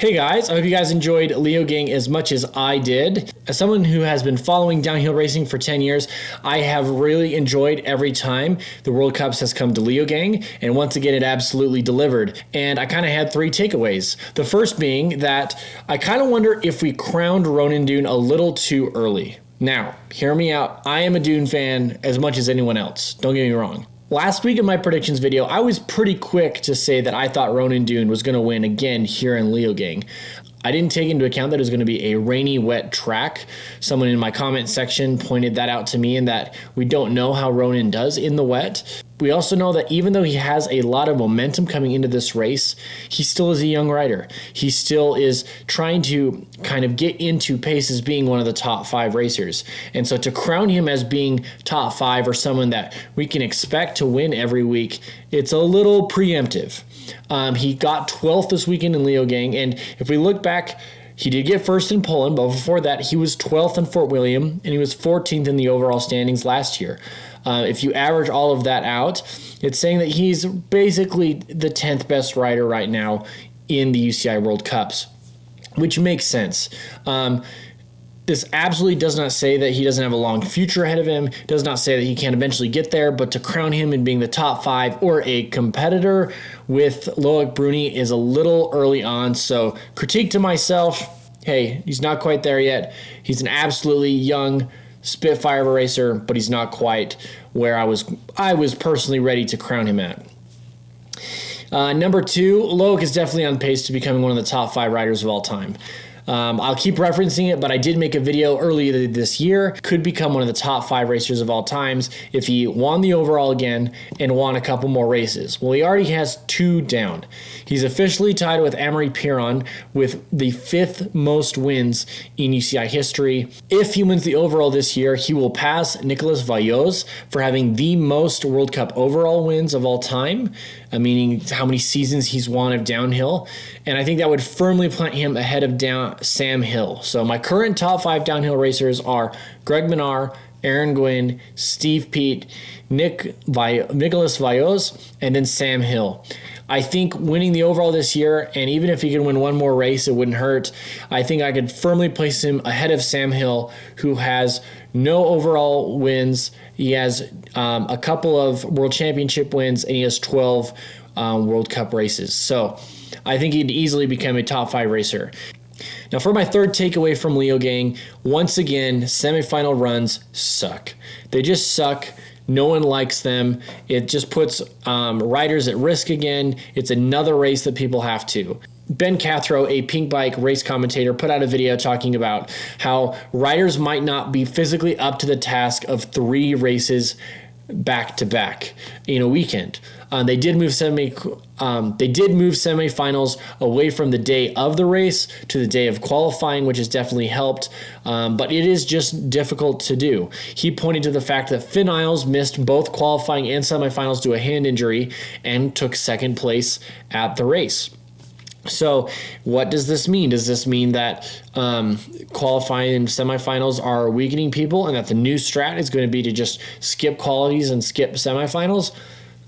Hey guys, I hope you guys enjoyed Leogang as much as I did. As someone who has been following downhill racing for 10 years, I have really enjoyed every time the World Cups has come to Leogang, and once again it absolutely delivered. And I kind of had three takeaways. The first being that I kind of wonder if we crowned Ronan Dunne a little too early. Now, hear me out. I am a Dunne fan as much as anyone else. Don't get me wrong. Last week in my predictions video, I was pretty quick to say that I thought Ronan Dunne was going to win again here in Leogang. I didn't take into account that it was going to be a rainy, wet track. Someone in my comment section pointed that out to me, and that we don't know how Ronan does in the wet. We also know that even though he has a lot of momentum coming into this race, he still is a young rider. He still is trying to kind of get into pace as being one of the top 5 racers. And so to crown him as being top 5 or someone that we can expect to win every week, it's a little preemptive. He got 12th this weekend in Leogang, and if we look back, he did get first in Poland, but before that, he was 12th in Fort William, and he was 14th in the overall standings last year. If you average all of that out, it's saying that he's basically the 10th best rider right now in the UCI World Cups, which makes sense. This absolutely does not say that he doesn't have a long future ahead of him, does not say that he can't eventually get there, but to crown him in being the top 5 or a competitor with Loic Bruni is a little early on. So critique to myself, hey, he's not quite there yet. He's an absolutely young spitfire of a racer, but he's not quite where I was personally ready to crown him at. Number 2, Loic is definitely on pace to becoming one of the top 5 riders of all time. I'll keep referencing it, but I did make a video earlier this year. Could become one of the top 5 racers of all times if he won the overall again and won a couple more races. Well, he already has 2 down. He's officially tied with Amaury Piron with the 5th most wins in UCI history. If he wins the overall this year, he will pass Nicolas Vayos for having the most World Cup overall wins of all time, meaning how many seasons he's won of downhill. And I think that would firmly plant him ahead of Sam Hill. So my current top 5 downhill racers are Greg Minnaar, Aaron Gwin, Steve Peat, Nicolas Vayos, and then Sam Hill. I think winning the overall this year, and even if he could win one more race, it wouldn't hurt. I think I could firmly place him ahead of Sam Hill, who has no overall wins. He has a couple of World Championship wins, and he has 12 World Cup races. So I think he'd easily become a top 5 racer. Now for my third takeaway from Leogang, once again, semifinal runs suck. They just suck. No one likes them. It just puts riders at risk again. It's another race that people have to. Ben Cathro, a pink bike race commentator, put out a video talking about how riders might not be physically up to the task of 3 races back to back in a weekend. They did move semifinals away from the day of the race to the day of qualifying, which has definitely helped, but it is just difficult to do. He pointed to the fact that Finn Isles missed both qualifying and semifinals due to a hand injury and took second place at the race. So what does this mean? Does this mean that qualifying and semifinals are weakening people and that the new strat is going to be to just skip qualities and skip semifinals?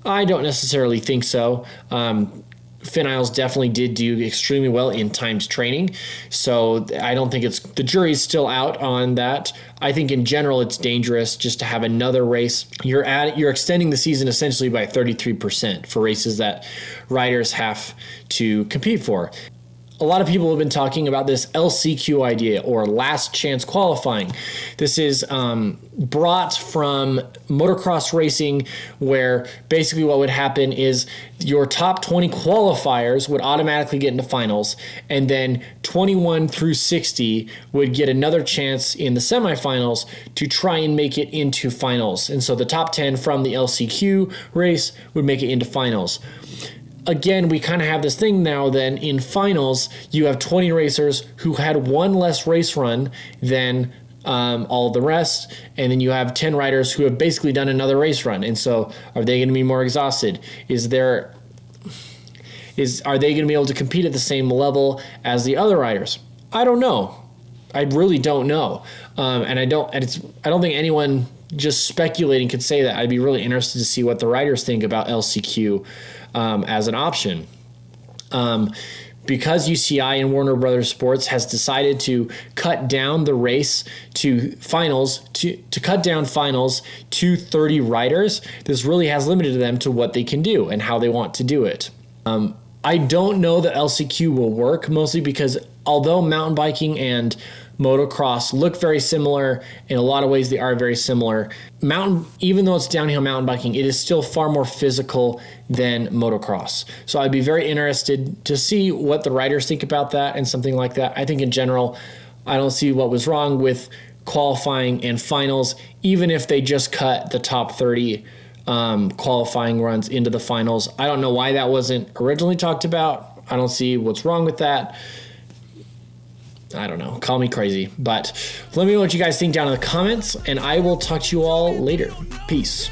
I don't necessarily think so. Finn Isles definitely did do extremely well in times training, so I don't think the jury's still out on that. I think in general it's dangerous just to have another race. You're extending the season essentially by 33% for races that riders have to compete for. A lot of people have been talking about this LCQ idea, or last chance qualifying. This is brought from motocross racing, where basically what would happen is your top 20 qualifiers would automatically get into finals, and then 21 through 60 would get another chance in the semifinals to try and make it into finals. And so the top 10 from the LCQ race would make it into finals. Again, we kind of have this thing now then in finals, you have 20 racers who had one less race run than all the rest, and then you have 10 riders who have basically done another race run. And so are they going to be more exhausted? Are they going to be able to compete at the same level as the other riders? I don't know. I really don't know. I don't think anyone just speculating could say that. I'd be really interested to see what the riders think about LCQ as an option. because UCI and Warner Brothers Sports has decided to cut down the race to finals, to cut down finals to 30 riders, this really has limited them to what they can do and how they want to do it. I don't know that LCQ will work, mostly because although mountain biking and motocross look very similar, in a lot of ways they are very similar. Even though it's downhill mountain biking, it is still far more physical than motocross. So I'd be very interested to see what the riders think about that and something like that. I think in general, I don't see what was wrong with qualifying and finals, even if they just cut the top 30 qualifying runs into the finals. I don't know why that wasn't originally talked about. I don't see what's wrong with that. I don't know. Call me crazy. But let me know what you guys think down in the comments, and I will talk to you all later. Peace.